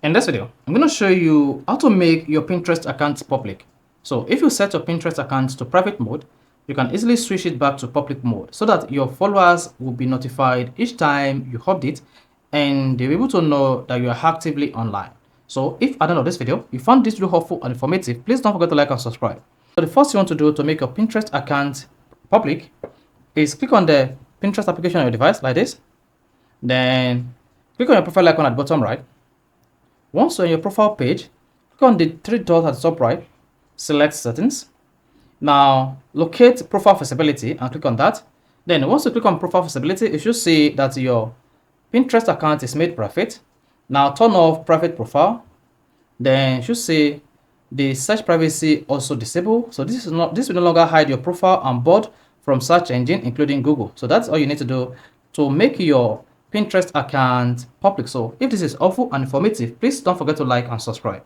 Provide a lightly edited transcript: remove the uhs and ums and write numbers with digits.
In this video, I'm going to show you how to make your Pinterest account public. So if you set your Pinterest account to private mode, you can easily switch it back to public mode so that your followers will be notified each time you update and they'll be able to know that you are actively online. So if at the end of this video, you found this video helpful and informative, please don't forget to like and subscribe. So the first thing you want to do to make your Pinterest account public is click on the Pinterest application on your device like this. Then click on your profile icon at the bottom right. Once you're on your profile page, click on the three dots at the top right, select settings. Now locate profile visibility and click on that. Then once you click on profile visibility, you should see that your Pinterest account is made private. Now turn off private profile. Then you should see the search privacy also disabled. So this will no longer hide your profile and board from search engine, including Google. So that's all you need to do to make your Pinterest account public. So if this is helpful and informative, please don't forget to like and subscribe.